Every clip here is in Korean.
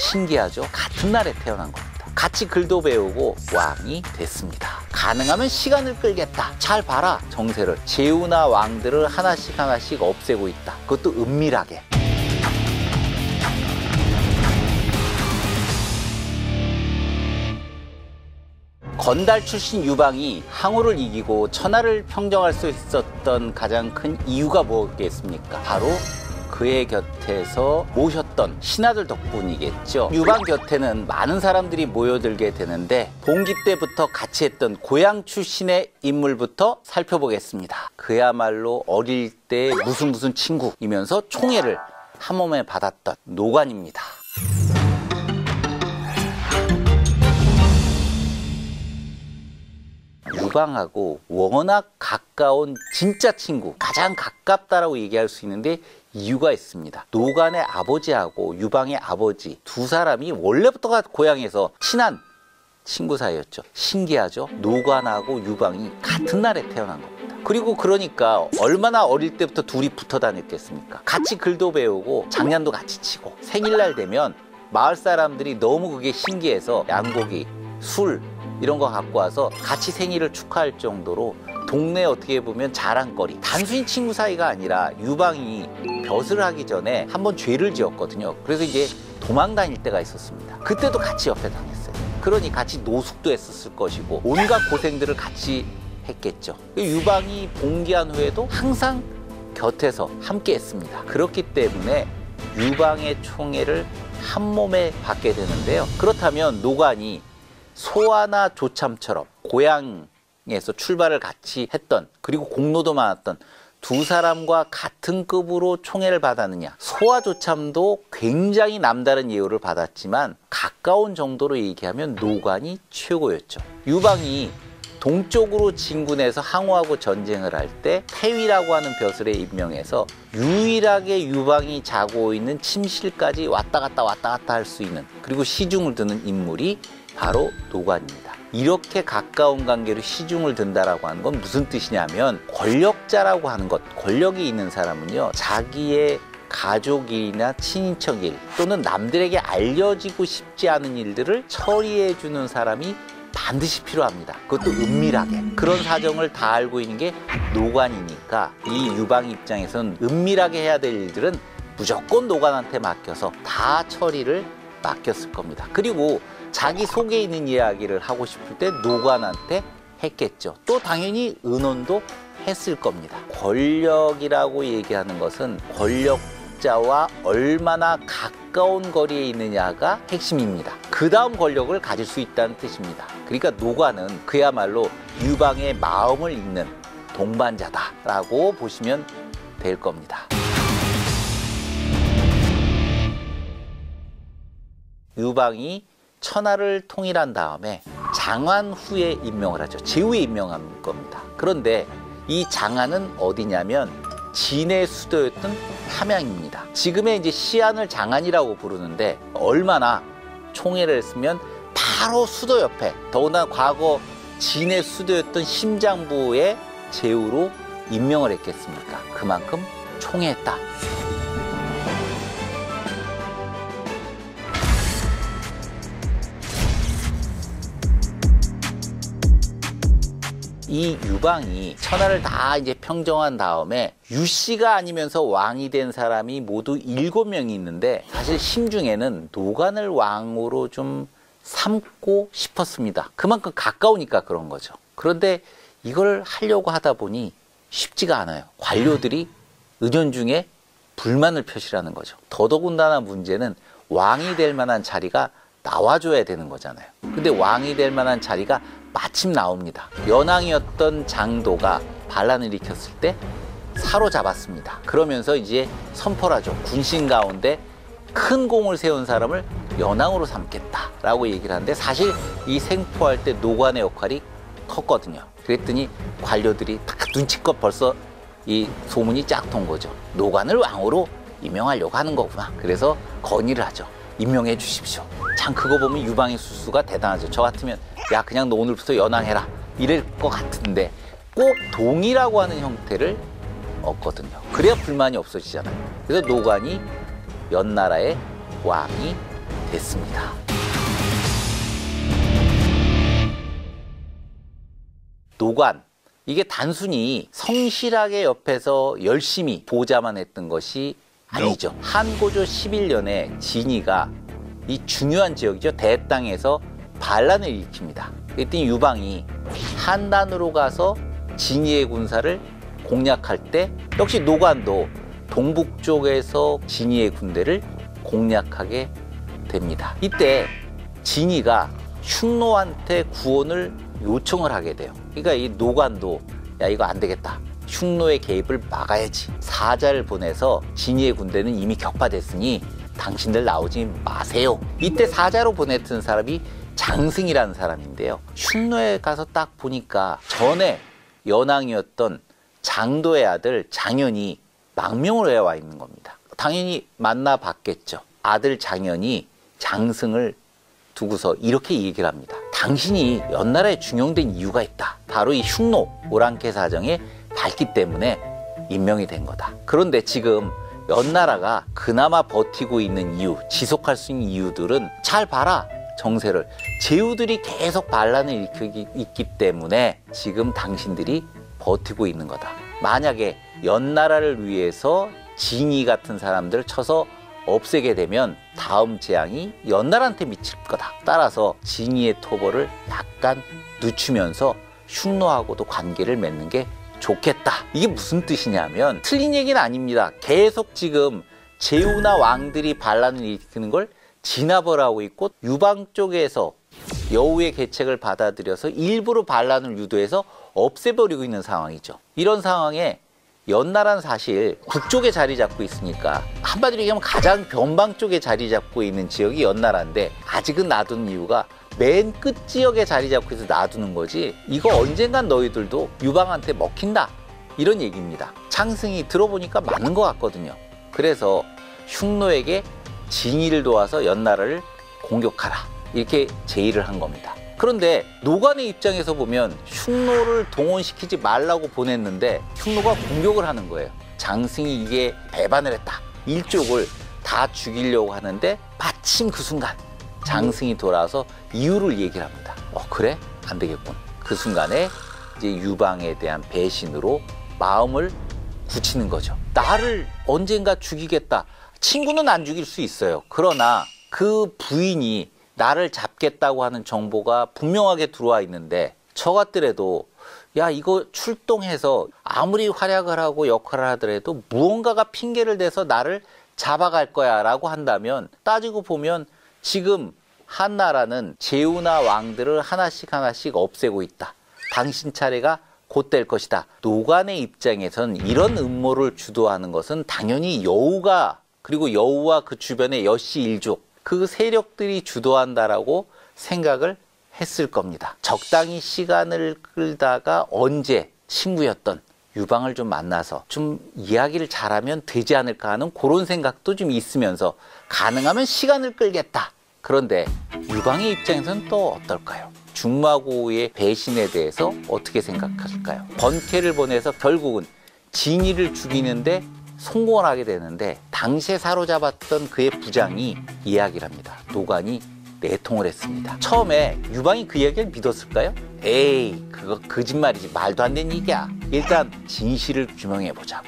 신기하죠? 같은 날에 태어난 겁니다. 같이 글도 배우고 왕이 됐습니다. 가능하면 시간을 끌겠다. 잘 봐라, 정세를. 제후나 왕들을 하나씩 하나씩 없애고 있다. 그것도 은밀하게. 건달 출신 유방이 항우를 이기고 천하를 평정할 수 있었던 가장 큰 이유가 뭐겠습니까? 바로 그의 곁에서 모셨던 신하들 덕분이겠죠. 유방 곁에는 많은 사람들이 모여들게 되는데 봉기 때부터 같이 했던 고향 출신의 인물부터 살펴보겠습니다. 그야말로 어릴 때 무슨 친구이면서 총애를 한 몸에 받았던 노관입니다. 유방하고 워낙 가까운 진짜 친구, 가장 가깝다라고 얘기할 수 있는데 이유가 있습니다. 노관의 아버지하고 유방의 아버지 두 사람이 원래부터가 고향에서 친한 친구 사이였죠. 신기하죠? 노관하고 유방이 같은 날에 태어난 겁니다. 그리고 그러니까 얼마나 어릴 때부터 둘이 붙어 다녔겠습니까? 같이 글도 배우고 장난도 같이 치고 생일날 되면 마을 사람들이 너무 그게 신기해서 양고기, 술 이런 거 갖고 와서 같이 생일을 축하할 정도로 동네 어떻게 보면 자랑거리. 단순히 친구 사이가 아니라 유방이 벼슬을 하기 전에 한번 죄를 지었거든요. 그래서 이제 도망 다닐 때가 있었습니다. 그때도 같이 옆에 다녔어요. 그러니 같이 노숙도 했었을 것이고 온갖 고생들을 같이 했겠죠. 유방이 봉기한 후에도 항상 곁에서 함께 했습니다. 그렇기 때문에 유방의 총애를 한 몸에 받게 되는데요. 그렇다면 노관이 소아나 조참처럼 고향에서 출발을 같이 했던, 그리고 공로도 많았던 두 사람과 같은 급으로 총애를 받았느냐? 소아 조참도 굉장히 남다른 예우를 받았지만 가까운 정도로 얘기하면 노관이 최고였죠. 유방이 동쪽으로 진군해서 항우하고 전쟁을 할 때 태위라고 하는 벼슬에 임명해서 유일하게 유방이 자고 있는 침실까지 왔다 갔다 할 수 있는, 그리고 시중을 드는 인물이 바로 노관입니다. 이렇게 가까운 관계로 시중을 든다라고 하는 건 무슨 뜻이냐면, 권력자라고 하는 것, 권력이 있는 사람은요, 자기의 가족이나 친인척 일 또는 남들에게 알려지고 싶지 않은 일들을 처리해 주는 사람이 반드시 필요합니다. 그것도 은밀하게. 그런 사정을 다 알고 있는 게 노관이니까 이 유방 입장에서는 은밀하게 해야 될 일들은 무조건 노관한테 맡겨서 다 처리를 맡겼을 겁니다. 그리고 자기 속에 있는 이야기를 하고 싶을 때 노관한테 했겠죠. 또 당연히 의논도 했을 겁니다. 권력이라고 얘기하는 것은 권력자와 얼마나 가까운 거리에 있느냐가 핵심입니다. 그 다음 권력을 가질 수 있다는 뜻입니다. 그러니까 노관은 그야말로 유방의 마음을 읽는 동반자다라고 보시면 될 겁니다. 유방이 천하를 통일한 다음에 장안 후에 임명을 하죠. 제후에 임명한 겁니다. 그런데 이 장안은 어디냐면 진의 수도였던 함양입니다. 지금의 이제 시안을 장안이라고 부르는데, 얼마나 총애를 했으면 바로 수도 옆에, 더구나 과거 진의 수도였던 심장부의 제후로 임명을 했겠습니까? 그만큼 총애했다. 이 유방이 천하를 다 이제 평정한 다음에 유씨가 아니면서 왕이 된 사람이 모두 7명이 있는데, 사실 심중에는 노관을 왕으로 좀 삼고 싶었습니다. 그만큼 가까우니까 그런 거죠. 그런데 이걸 하려고 하다 보니 쉽지가 않아요. 관료들이 은연중에 불만을 표시하는 거죠. 더더군다나 문제는 왕이 될 만한 자리가 나와줘야 되는 거잖아요. 근데 왕이 될 만한 자리가 마침 나옵니다. 연왕이었던 장도가 반란을 일으켰을 때 사로잡았습니다. 그러면서 이제 선포를 하죠. 군신 가운데 큰 공을 세운 사람을 연왕으로 삼겠다라고 얘기를 하는데, 사실 이 생포할 때 노관의 역할이 컸거든요. 그랬더니 관료들이 다 눈치껏 벌써 이 소문이 쫙 돈 거죠. 노관을 왕으로 임명하려고 하는 거구나. 그래서 건의를 하죠. 임명해 주십시오. 참 그거 보면 유방의 수수가 대단하죠. 저 같으면 야 그냥 너 오늘부터 연왕해라 이럴 것 같은데 꼭 동의라고 하는 형태를 얻거든요. 그래야 불만이 없어지잖아요. 그래서 노관이 연나라의 왕이 됐습니다. 노관, 이게 단순히 성실하게 옆에서 열심히 보좌만 했던 것이 아니죠. 한고조 11년에 진이가 이 중요한 지역이죠. 대땅에서 반란을 일으킵니다. 그랬더니 유방이 한단으로 가서 진이의 군사를 공략할 때 역시 노관도 동북 쪽에서 진이의 군대를 공략하게 됩니다. 이때 진이가 흉노한테 구원을 요청을 하게 돼요. 그러니까 이 노관도 야 이거 안 되겠다. 흉노의 개입을 막아야지. 사자를 보내서 진이의 군대는 이미 격파됐으니 당신들 나오지 마세요. 이때 사자로 보냈던 사람이 장승이라는 사람인데요. 흉노에 가서 딱 보니까 전에 연왕이었던 장도의 아들 장현이 망명을 해와 있는 겁니다. 당연히 만나봤겠죠. 아들 장현이 장승을 두고서 이렇게 얘기를 합니다. 당신이 연나라에 중용된 이유가 있다. 바로 이 흉노 오랑캐 사정에 밝기 때문에 임명이 된 거다. 그런데 지금 연나라가 그나마 버티고 있는 이유, 지속할 수 있는 이유들은 잘 봐라. 정세를. 제후들이 계속 반란을 일으키고 있기 때문에 지금 당신들이 버티고 있는 거다. 만약에 연나라를 위해서 진이 같은 사람들을 쳐서 없애게 되면 다음 재앙이 연나라한테 미칠 거다. 따라서 진이의 토벌을 약간 늦추면서 흉노하고도 관계를 맺는 게 좋겠다. 이게 무슨 뜻이냐면 틀린 얘기는 아닙니다. 계속 지금 제후나 왕들이 반란을 일으키는 걸 진압을 하고 있고 유방 쪽에서 여우의 계책을 받아들여서 일부러 반란을 유도해서 없애버리고 있는 상황이죠. 이런 상황에 연나라는 사실 북쪽에 자리 잡고 있으니까 한마디로 얘기하면 가장 변방 쪽에 자리 잡고 있는 지역이 연나라인데 아직은 놔두는 이유가 맨 끝 지역에 자리 잡고 있어서 놔두는 거지 이거 언젠간 너희들도 유방한테 먹힌다 이런 얘기입니다. 창승이 들어보니까 맞는 것 같거든요. 그래서 흉노에게 진이를 도와서 연나라를 공격하라 이렇게 제의를 한 겁니다. 그런데 노관의 입장에서 보면 흉노를 동원시키지 말라고 보냈는데 흉노가 공격을 하는 거예요. 장승이 이게 배반을 했다. 일족을 다 죽이려고 하는데 마침 그 순간 장승이 돌아와서 이유를 얘기를 합니다. 그래? 안 되겠군. 그 순간에 이제 유방에 대한 배신으로 마음을 굳히는 거죠. 나를 언젠가 죽이겠다. 친구는 안 죽일 수 있어요. 그러나 그 부인이 나를 잡겠다고 하는 정보가 분명하게 들어와 있는데 저 같더라도 야 이거 출동해서 아무리 활약을 하고 역할을 하더라도 무언가가 핑계를 대서 나를 잡아갈 거야 라고 한다면 따지고 보면 지금 한나라는 제후나 왕들을 하나씩 없애고 있다. 당신 차례가 곧 될 것이다. 노관의 입장에선 이런 음모를 주도하는 것은 당연히 여우가 그리고 여우와 그 주변의 여씨 일족 그 세력들이 주도한다라고 생각을 했을 겁니다. 적당히 시간을 끌다가 언제 친구였던 유방을 좀 만나서 좀 이야기를 잘하면 되지 않을까 하는 그런 생각도 좀 있으면서 가능하면 시간을 끌겠다. 그런데 유방의 입장에서는 또 어떨까요? 중마고의 배신에 대해서 어떻게 생각할까요? 번쾌를 보내서 결국은 진이를 죽이는데 성공을 하게 되는데 당시에 사로잡았던 그의 부장이 이야기를 합니다. 노관이 내통을 했습니다. 처음에 유방이 그 이야기를 믿었을까요? 에이 그거 거짓말이지 말도 안 되는 얘기야. 일단 진실을 규명해보자고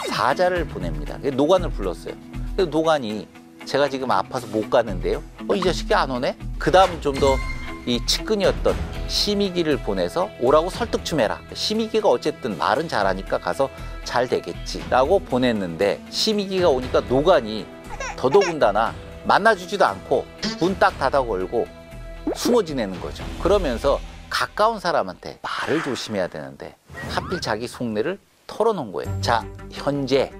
사자를 보냅니다. 노관을 불렀어요. 그래서 노관이 제가 지금 아파서 못 가는데요. 이 자식이 안 오네? 그 다음 좀 더 이 측근이었던 심의기를 보내서 오라고 설득 좀 해라. 심의기가 어쨌든 말은 잘하니까 가서 잘 되겠지 라고 보냈는데 심의기가 오니까 노관이 더더군다나 만나주지도 않고 문 딱 닫아 걸고 숨어 지내는 거죠. 그러면서 가까운 사람한테 말을 조심해야 되는데 하필 자기 속내를 털어놓은 거예요. 자, 현재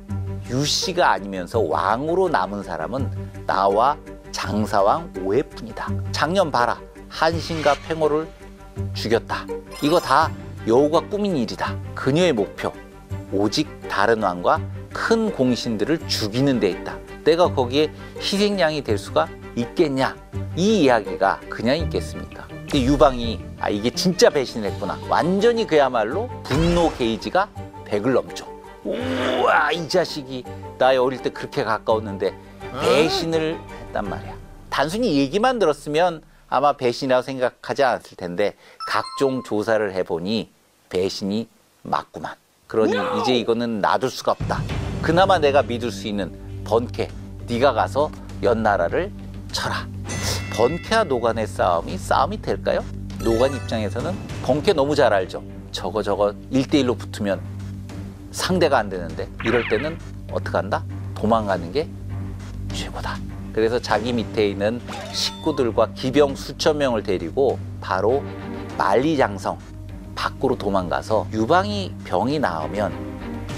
유씨가 아니면서 왕으로 남은 사람은 나와 장사왕 오해뿐이다. 작년 봐라. 한신과 팽호를 죽였다. 이거 다 여우가 꾸민 일이다. 그녀의 목표 오직 다른 왕과 큰 공신들을 죽이는 데 있다. 내가 거기에 희생양이 될 수가 있겠냐? 이 이야기가 그냥 있겠습니까? 유방이 이게 진짜 배신했구나. 완전히 그야말로 분노 게이지가 100을 넘죠. 우와 이 자식이 나의 어릴 때 그렇게 가까웠는데 배신을 했단 말이야. 단순히 얘기만 들었으면 아마 배신이라고 생각하지 않았을 텐데 각종 조사를 해보니 배신이 맞구만. 그러니 이제 이거는 놔둘 수가 없다. 그나마 내가 믿을 수 있는 번쾌, 네가 가서 연나라를 쳐라. 번쾌와 노간의 싸움이 될까요? 노간 입장에서는 번쾌 너무 잘 알죠. 저거 1대1로 붙으면 상대가 안 되는데 이럴 때는 어떡한다? 도망가는 게 최고다. 그래서 자기 밑에 있는 식구들과 기병 수천 명을 데리고 바로 만리장성 밖으로 도망가서 유방이 병이 나오면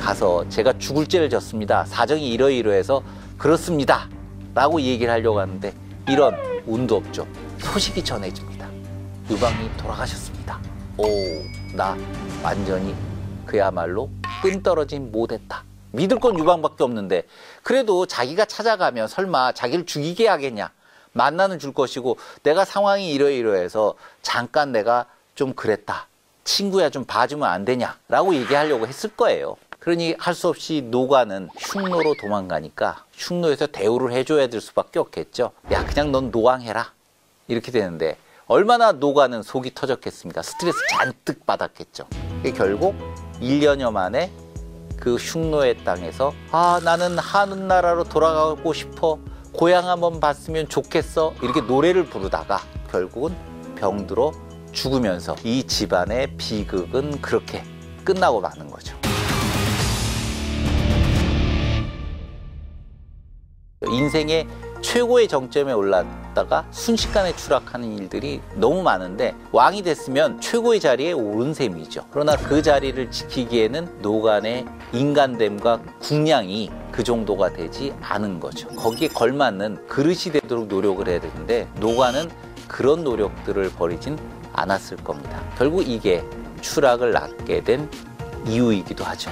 가서 제가 죽을 죄를 졌습니다. 사정이 이러이러해서 그렇습니다. 라고 얘기를 하려고 하는데 이런 운도 없죠. 소식이 전해집니다. 유방이 돌아가셨습니다. 오, 나 완전히 그야말로 끈 떨어진 못했다. 믿을 건 유방밖에 없는데 그래도 자기가 찾아가면 설마 자기를 죽이게 하겠냐. 만난을 줄 것이고 내가 상황이 이러이러해서 잠깐 내가 좀 그랬다. 친구야 좀 봐주면 안 되냐 라고 얘기하려고 했을 거예요. 그러니 할 수 없이 노관은 흉노로 도망가니까 흉노에서 대우를 해줘야 될 수밖에 없겠죠. 야 그냥 넌 노왕해라 이렇게 되는데 얼마나 노관은 속이 터졌겠습니까? 스트레스 잔뜩 받았겠죠. 결국 1년여 만에 그 흉노의 땅에서 나는 하늘나라로 돌아가고 싶어. 고향 한번 봤으면 좋겠어. 이렇게 노래를 부르다가 결국은 병들어 죽으면서 이 집안의 비극은 그렇게 끝나고 마는 거죠. 인생의 최고의 정점에 올랐다가 순식간에 추락하는 일들이 너무 많은데 왕이 됐으면 최고의 자리에 오른 셈이죠. 그러나 그 자리를 지키기에는 노간의 인간됨과 궁량이 그 정도가 되지 않은 거죠. 거기에 걸맞는 그릇이 되도록 노력을 해야 되는데 노간은 그런 노력들을 벌이진 않았을 겁니다. 결국 이게 추락을 낳게 된 이유이기도 하죠.